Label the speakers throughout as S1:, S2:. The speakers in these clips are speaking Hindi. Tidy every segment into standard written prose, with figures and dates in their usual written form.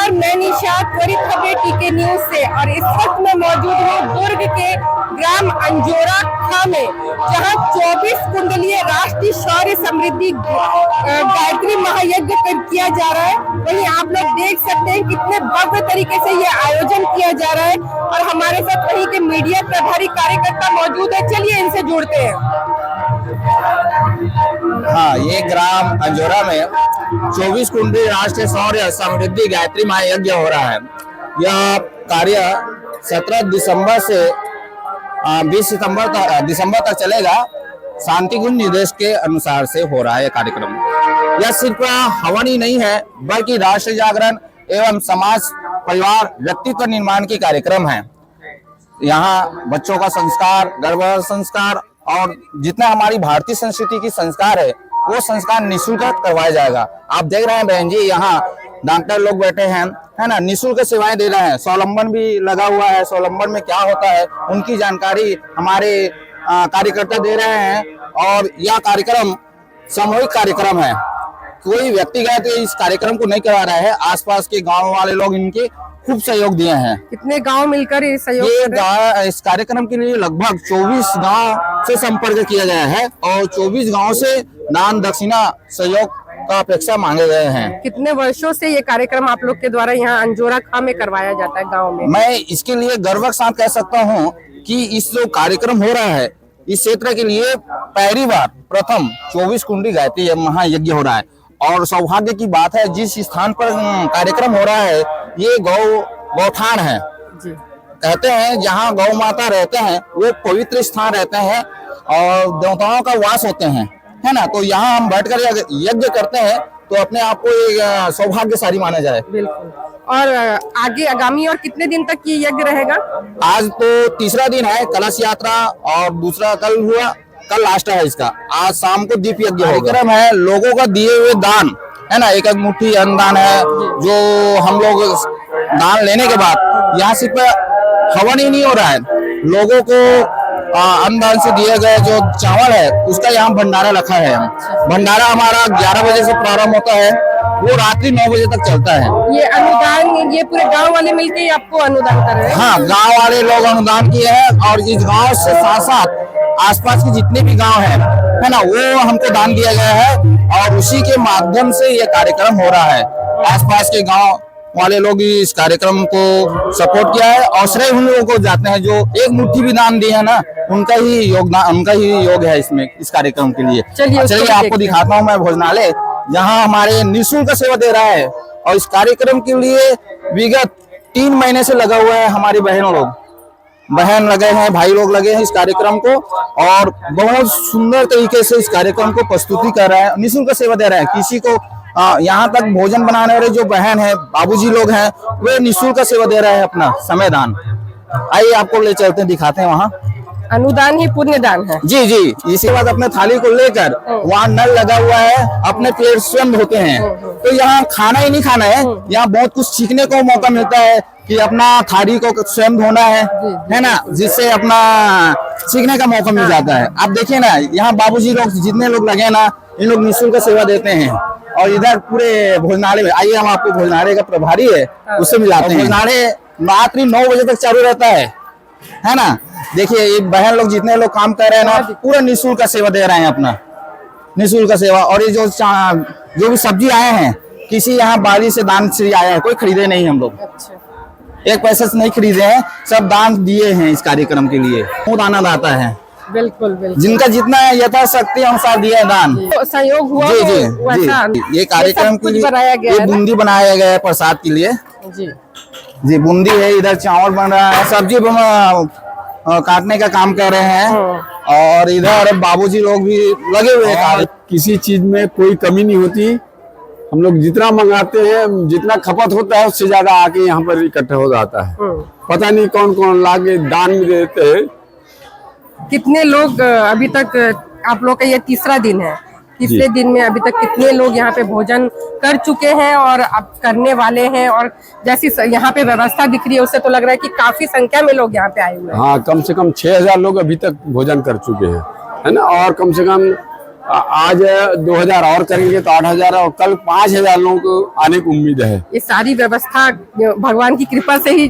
S1: नमस्कार, मैं निशा त्वरित खबरें टीके न्यूज से और इस वक्त मैं मौजूद हूँ दुर्ग के ग्राम अंजोरा खा में, जहाँ 24 कुंडलीय राष्ट्रीय शौर्य समृद्धि गायत्री महायज्ञ किया जा रहा है। वहीं आप लोग देख सकते हैं कितने भव्य तरीके से ये आयोजन किया जा रहा है और हमारे साथ वहीं के मीडिया प्रभारी कार्यकर्ता मौजूद है। चलिए इनसे जुड़ते हैं।
S2: हाँ, ये ग्राम अंजोरा में 24 कुंडली राष्ट्रीय शौर्य समृद्धि गायत्री महायज्ञ हो रहा है। यह कार्य 17 दिसंबर से 20 दिसंबर तक चलेगा। शांति कुंज निर्देश के अनुसार से हो रहा है कार्यक्रम। यह सिर्फ हवन ही नहीं है, बल्कि राष्ट्रीय जागरण एवं समाज परिवार व्यक्तित्व निर्माण की कार्यक्रम है। यहाँ बच्चों का संस्कार, गर्भ संस्कार और जितना हमारी भारतीय संस्कृति की संस्कार है वो संस्कार निःशुल्क करवाया जाएगा। आप देख रहे हैं बहन जी, यहाँ डॉक्टर लोग बैठे हैं, है ना, निःशुल्क सेवाएं दे रहे हैं। स्वावलंबन भी लगा हुआ है। स्वावलंबन में क्या होता है उनकी जानकारी हमारे कार्यकर्ता दे रहे हैं। और यह कार्यक्रम सामूहिक कार्यक्रम है, कोई व्यक्तिगत इस कार्यक्रम को नहीं करा रहा है। आसपास के गांव वाले लोग इनके खूब सहयोग दिए हैं।
S1: कितने गांव मिलकर ये सहयोग
S2: इस कार्यक्रम के लिए लगभग 24 गांव से संपर्क किया गया है और 24 गांव से दान दक्षिणा सहयोग का अपेक्षा मांगे गए हैं।
S1: कितने वर्षों से ये कार्यक्रम आप लोग के द्वारा यहाँ अंजोरा खा में करवाया जाता है गाँव में?
S2: मैं इसके लिए गर्व के साथ कह सकता हूँ कि इस जो कार्यक्रम हो रहा है इस क्षेत्र के लिए पहली बार प्रथम 24 कुंडली गायत्री महायज्ञ हो रहा है। और सौभाग्य की बात है, जिस स्थान पर कार्यक्रम हो रहा है ये गौठान है जी। कहते हैं जहाँ गौ माता रहते हैं वो पवित्र स्थान रहते हैं और देवताओं का वास होते हैं, है ना। तो यहाँ हम बैठकर यज्ञ करते हैं तो अपने आप को एक सौभाग्यशाली माना जाए।
S1: बिल्कुल। और आगे आगामी और कितने दिन तक ये यज्ञ रहेगा?
S2: आज तो तीसरा दिन है, कलश यात्रा, और दूसरा कल हुआ, कल लास्ट है इसका। आज शाम को दीप यज्ञ कार्यक्रम है। लोगों का दिए हुए दान, है ना, एक मुट्ठी अन्नदान है जो हम लोग दान लेने के बाद यहाँ सिर्फ हवन ही नहीं हो रहा है, लोगों को अन्नदान से दिए गए जो चावल है उसका यहाँ भंडारा रखा है। भंडारा हमारा 11 बजे से प्रारंभ होता है, वो रात्रि 9 बजे तक चलता है।
S1: ये अनुदान ये पूरे गांव वाले मिलके आपको अनुदान कर रहे हैं?
S2: हाँ, गांव वाले लोग अनुदान किए हैं और इस गांव से साथ साथ आसपास के जितने भी गांव है ना, वो हमको दान दिया गया है और उसी के माध्यम से ये कार्यक्रम हो रहा है। आसपास के गांव वाले लोग इस कार्यक्रम को सपोर्ट किया है और श्रेय उन लोगों को जाते हैं जो एक मुट्ठी भी दान दिए है ना, उनका ही योगदान, उनका ही योग है इसमें, इस कार्यक्रम के लिए। चलिए आपको दिखाता हूँ मैं भोजनालय, जहाँ हमारे निःशुल्क सेवा दे रहा है। और इस कार्यक्रम के लिए विगत 3 महीने से लगा हुआ है। हमारी बहन लगे हैं, भाई लोग लगे हैं इस कार्यक्रम को और बहुत सुंदर तरीके से इस कार्यक्रम को प्रस्तुति कर रहे हैं, निःशुल्क सेवा दे रहे हैं। किसी को यहाँ तक भोजन बनाने वाले जो बहन है, बाबूजी लोग हैं, वे निःशुल्क सेवा दे रहे हैं, अपना समय दान। आइए आपको ले चलते हैं, दिखाते हैं। वहाँ
S1: अनुदान ही पुण्य दान है।
S2: जी जी। इसके बाद अपने थाली को लेकर वहाँ नल लगा हुआ है, अपने प्लेट स्वयं धोते हैं। तो यहाँ खाना ही नहीं खाना है, यहाँ बहुत कुछ सीखने को मौका मिलता है कि अपना थाली को स्वयं धोना है ना, जिससे अपना सीखने का मौका मिल जाता है। आप देखिए ना, यहाँ बाबूजी लोग जितने लोग लगे ना, इन लोग निःशुल्क सेवा देते हैं। और इधर पूरे भोजनालय में आइए, हम आपको भोजनालय का प्रभारी है उससे मिलाते हैं। भोजनालय रात्रि 9 बजे तक चालू रहता है ना। देखिए ये बहन लोग जितने लोग काम कर रहे हैं ना, पूरा निःशुल्क सेवा दे रहे हैं, अपना निःशुल्क सेवा। और ये जो भी सब्जी आए हैं, किसी यहाँ बाड़ी से दान से आया है, कोई खरीदे नहीं हम लोग।
S1: अच्छा।
S2: 1 पैसे से नहीं खरीदे हैं, सब दान दिए हैं इस कार्यक्रम के लिए। बहुत आनंद आता है।
S1: बिल्कुल बिल्कुल।
S2: जिनका जितना यथाशक्ति अनुसार दिया दान,
S1: तो सहयोग हुआ।
S2: जी जी। ये कार्यक्रम के लिए ये बूंदी बनाया गया है प्रसाद के लिए। जी बूंदी है, इधर चावल बन रहा है, सब्जी काटने का काम कर रहे हैं और इधर बाबूजी लोग भी लगे हुए हैं।
S3: किसी चीज में कोई कमी नहीं होती। हम लोग जितना मंगाते हैं, जितना खपत होता है उससे ज्यादा आके यहाँ पर इकट्ठा हो जाता है। पता नहीं कौन कौन लाके दान भी देते हैं।
S1: कितने लोग अभी तक, आप लोग का ये तीसरा दिन है, तीसरे दिन में अभी तक कितने लोग यहाँ पे भोजन कर चुके हैं और अब करने वाले हैं? और जैसी यहाँ पे व्यवस्था दिख रही है उससे तो लग रहा है कि काफी संख्या में लोग यहाँ पे आए हुए हैं।
S3: हाँ, कम से कम 6000 लोग अभी तक भोजन कर चुके हैं, है ना। और कम से कम आज 2000 और करेंगे तो 8000 और कल 5000 लोगों को आने की उम्मीद है।
S1: ये सारी व्यवस्था भगवान की कृपा से ही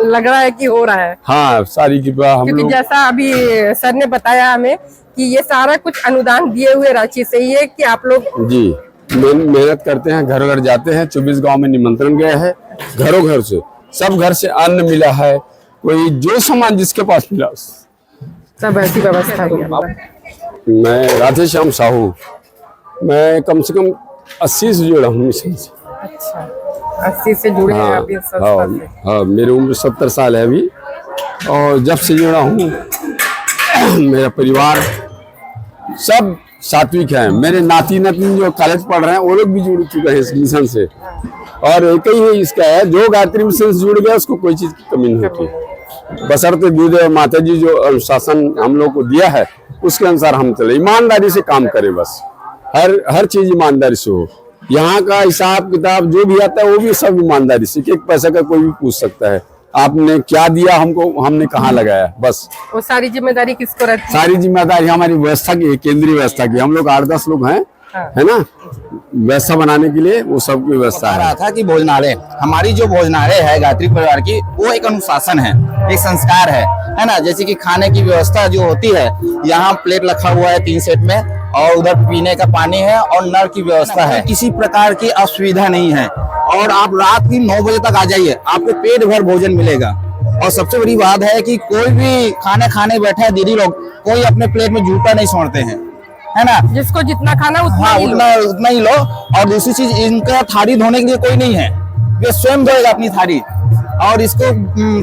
S1: लग रहा है कि हो रहा है।
S3: हाँ, सारी कृपा हम
S1: क्योंकि
S3: लोग।
S1: जैसा अभी सर ने बताया हमें कि ये सारा कुछ अनुदान दिए हुए रांची से ही है कि आप लोग
S3: जी मेहनत करते हैं, घर घर जाते हैं। 24 गांव में निमंत्रण गया है, घरों घर से, सब घर से अन्न मिला है, कोई जो सामान जिसके पास मिला
S1: सब ऐसी व्यवस्था हुई।
S3: मैं राधेश्याम साहू, मैं कम से कम 80 से जुड़ा हूँ मिशन से।
S1: अच्छा, 80 से जुड़े हैं आप इस संस्था से।
S3: हाँ, मेरी उम्र 70 साल है अभी, और जब से जुड़ा हूँ मेरा परिवार सब सात्विक है। मेरे नाती नातनी जो कॉलेज पढ़ रहे हैं वो लोग भी जुड़ चुके हैं इस मिशन से, और एक ही इसका है, जो गायत्री मिशन से जुड़ गया उसको कोई चीज की कमी नहीं होती। बशर्ते दूध माता जी जो अनुशासन हम लोग को दिया है उसके अनुसार हम चले, ईमानदारी से काम करें, बस हर चीज ईमानदारी से हो। यहाँ का हिसाब किताब जो भी आता है वो भी सब ईमानदारी से, एक पैसे का कोई भी पूछ सकता है आपने क्या दिया हमको, हमने कहाँ लगाया, बस।
S1: वो सारी जिम्मेदारी किसको रहती है?
S3: सारी जिम्मेदारी हमारी व्यवस्था की, केंद्रीय व्यवस्था की। हम लोग 8-10 लोग हैं, है ना, व्यवस्था बनाने के लिए वो सब की व्यवस्था
S2: बता रहा
S3: है।
S2: था कि भोजनालय, हमारी जो भोजनालय है गायत्री परिवार की, वो एक अनुशासन है, एक संस्कार है ना। जैसे कि खाने की व्यवस्था जो होती है, यहाँ प्लेट रखा हुआ है 3 सेट में, और उधर पीने का पानी है और नल की व्यवस्था है। किसी प्रकार की असुविधा नहीं है, और आप रात की 9 बजे तक आ जाइए, आपको पेट भर भोजन मिलेगा। और सबसे बड़ी बात है कि कोई भी खाना खाने बैठा है दीदी लोग, कोई अपने प्लेट में जूठा नहीं छोड़ते हैं, है ना।
S1: जिसको जितना खाना उतना
S2: हाँ,
S1: ही लो।
S2: उतना ही लो। और दूसरी चीज, इनका थाली धोने के लिए कोई नहीं है, ये स्वयं धोएगा अपनी थाली, और इसको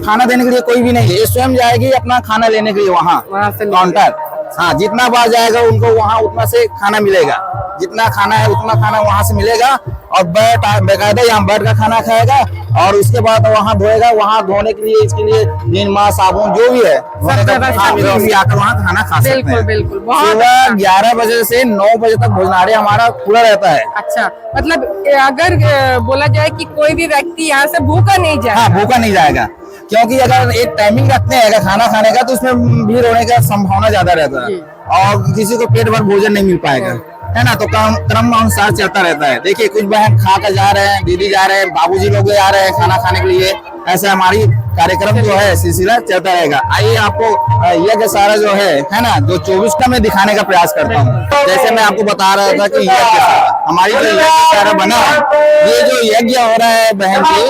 S2: खाना देने के लिए कोई भी नहीं है, ये स्वयं जाएगी अपना खाना लेने के लिए वहाँ
S1: से
S2: काउंटर। हाँ, जितना बार जाएगा उनको वहाँ उतना से खाना मिलेगा, जितना खाना है उतना खाना वहाँ से मिलेगा, और बेकायदा यहाँ बैठ का खाना खाएगा, और उसके बाद वहाँ धोएगा। वहाँ धोने के लिए इसके लिए निरमा साबुन जो भी है आकर वहाँ खाना खा सकते हैं।
S1: बिल्कुल
S2: सुबह 11 बजे से 9 बजे तक भोजनालय हमारा खुला रहता है।
S1: अच्छा, मतलब अगर बोला जाए कि कोई भी व्यक्ति यहाँ से भूखा नहीं जाए।
S2: हाँ, भूखा नहीं जाएगा, क्योंकि अगर एक टाइमिंग रखते हैं अगर खाना खाने का, तो उसमें भीड़ होने का संभावना ज्यादा रहता है, और किसी को पेट भर भोजन नहीं मिल पाएगा, है ना। तो क्रम अनुसार चलता रहता है। देखिए, कुछ बहन खा कर जा रहे हैं, दीदी जा रहे हैं, बाबूजी लोग जा रहे हैं खाना खाने के लिए। ऐसे हमारी कार्यक्रम जो है सिलसिला चलता रहेगा। आइए, आपको यज्ञ सारा जो है ना, जो 24 का मैं दिखाने का प्रयास करता हूँ। जैसे मैं आपको बता रहा था कि यज्ञ सारा, हमारी जो यज्ञ सारा बना है, ये जो यज्ञ हो रहा है बहन जी,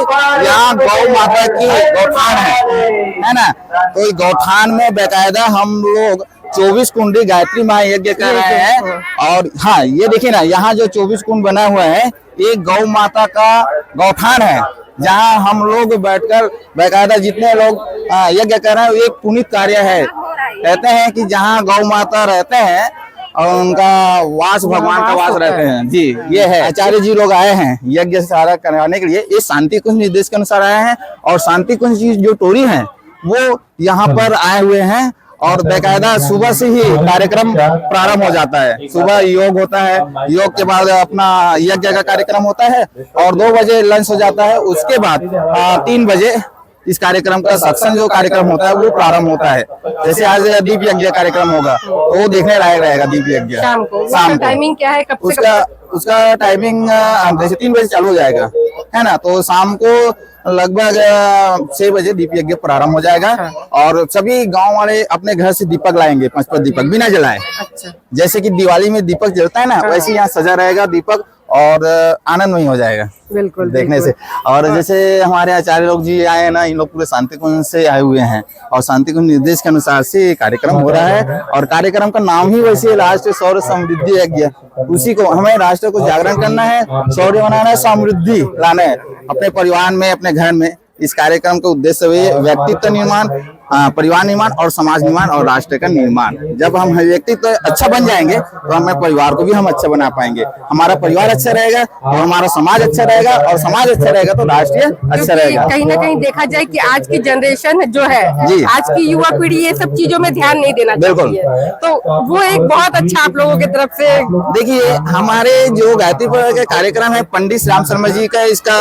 S2: यहाँ गौ माता की गौठान है ना। तो गौठान में बेकायदा हम लोग 24 कुंडी गायत्री महायज्ञ कर रहे हैं। और हाँ, ये देखिए ना, यहाँ जो 24 कुंड बना हुआ है, ये गौ माता का गौठान है, जहाँ हम लोग बैठकर बेकायदा जितने लोग यज्ञ कर रहे हैं, ये पुनीत कार्य है। कहते हैं कि जहाँ गौ माता रहते हैं और उनका वास भगवान का वास रहते हैं। जी, ये है। आचार्य जी लोग आए हैं यज्ञ सारा करवाने के लिए। ये शांति कुंज निर्देश के अनुसार आए हैं, और शांति कुंज की जो टोरी है वो यहाँ पर आए हुए हैं। और बेकायदा सुबह से ही कार्यक्रम प्रारंभ हो जाता है। सुबह योग होता है, योग के बाद अपना यज्ञ का कार्यक्रम होता है, और 2 बजे लंच हो जाता है। उसके बाद 3 बजे इस कार्यक्रम का सत्संग जो कार्यक्रम होता है वो प्रारंभ होता है। जैसे आज दीप यज्ञ कार्यक्रम होगा, तो वो देखने लायक रहेगा दीप यज्ञ।
S1: शाम को टाइमिंग क्या है, कब से
S2: उसका टाइमिंग जैसे 3 बजे चालू हो जाएगा, है ना। तो शाम को लगभग 6 बजे दीप यज्ञ प्रारंभ हो जाएगा। और सभी गांव वाले अपने घर से दीपक लाएंगे, 5 दीपक बिना जलाए।
S1: अच्छा,
S2: जैसे कि दिवाली में दीपक जलता है ना, वैसे यहाँ सजा रहेगा दीपक, और आनंदमय हो जाएगा
S1: बिल्कुल
S2: देखने से। और जैसे हमारे आचार्य लोग जी आए हैं ना, इन लोग पूरे शांति कुंज से आए हुए हैं, और शांति कुंज निर्देश के अनुसार से कार्यक्रम हो रहा है। और कार्यक्रम का नाम ही वैसे राष्ट्रीय शौर्य समृद्धि यज्ञ, उसी को हमें राष्ट्र को जागरण करना है, शौर्य बनाना है, समृद्धि लाना है अपने परिवार में, अपने घर में। इस कार्यक्रम का उद्देश्य व्यक्तित्व निर्माण, परिवार निर्माण और समाज निर्माण और राष्ट्र का निर्माण। जब हम व्यक्तित्व अच्छा बन जाएंगे तो हमें परिवार को भी हम अच्छा बना पाएंगे। हमारा परिवार अच्छा रहेगा तो हमारा समाज अच्छा रहेगा, और समाज अच्छा रहेगा तो राष्ट्रीय अच्छा रहेगा।
S1: कहीं ना कहीं देखा जाए कि आज की जनरेशन जो है, आज की युवा पीढ़ी ये सब चीजों में ध्यान नहीं देना चाहती है, तो वो एक बहुत अच्छा आप लोगों की तरफ से।
S2: देखिए, हमारे जो गायत्री परिवार के कार्यक्रम है, पंडित राम शर्मा जी का इसका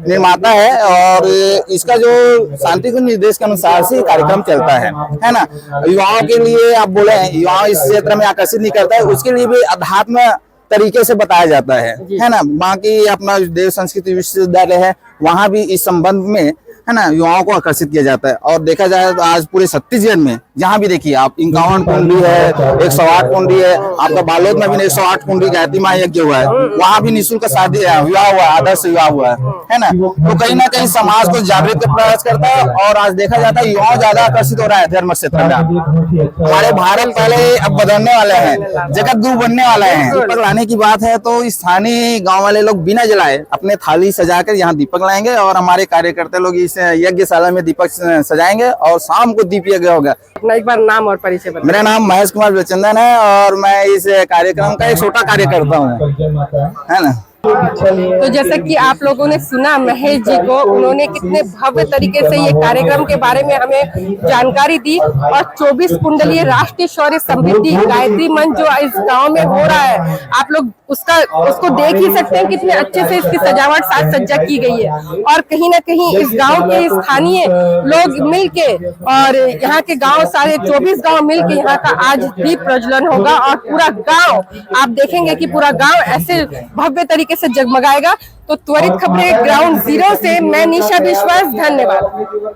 S2: निर्माता है और इसका जो शांति कुंज निर्देश के अनुसार से कार्यक्रम चलता है ना। युवाओं के लिए आप बोले युवा इस क्षेत्र में आकर्षित नहीं करता है, उसके लिए भी अध्यात्म तरीके से बताया जाता है ना। बाकी अपना देव संस्कृति विश्वविद्यालय है, वहां भी इस संबंध में है ना युवाओं को आकर्षित किया जाता है। और देखा जाए तो आज पूरे छत्तीसगढ़ में जहां भी देखिए आप 51 कुंडी है, 108 कुंडी है, आपका बालोद में भी 108 कुंडी गायत्री माँ यज्ञ हुआ है, वहां भी निःशुल्क शादी विवाह हुआ, आदर्श विवाह हुआ है ना। तो कहीं ना कहीं समाज को जागृत का प्रयास करता है और आज देखा जाता है युवा ज्यादा आकर्षित हो रहा है धर्म क्षेत्र में। हमारे भारत पहले अब बदलने वाले हैं, जगत गुरु बनने वाले हैं। दीपक लाने की बात है तो स्थानीय गाँव वाले लोग बिना जलाए अपने थाली सजाकर यहाँ दीपक लाएंगे और हमारे कार्यकर्ता लोग इस यज्ञशाला में दीपक सजाएंगे और शाम को दीप यज्ञ होगा।
S1: अपना एक बार नाम और परिचय बताइए।
S2: मेरा नाम महेश कुमार विचंदन है और मैं इस कार्यक्रम का एक छोटा कार्यकर्ता हूँ, है ना।
S1: तो जैसा कि आप लोगों ने सुना महेश जी को, उन्होंने कितने भव्य तरीके से ये कार्यक्रम के बारे में हमें जानकारी दी और 24 कुंडलीय राष्ट्रीय शौर्य समृद्धि गायत्री मंच जो इस गांव में हो रहा है, आप लोग उसको देख ही सकते हैं कितने अच्छे से इसकी सजावट साज सज्जा की गई है। और कहीं ना कहीं इस गांव के स्थानीय लोग मिलके और यहाँ के गांव सारे 24 गांव मिलके यहाँ का आज दीप प्रज्वलन होगा और पूरा गांव आप देखेंगे कि पूरा गांव ऐसे भव्य तरीके से जगमगाएगा। तो त्वरित खबरें ग्राउंड जीरो से मैं निशा विश्वास, धन्यवाद।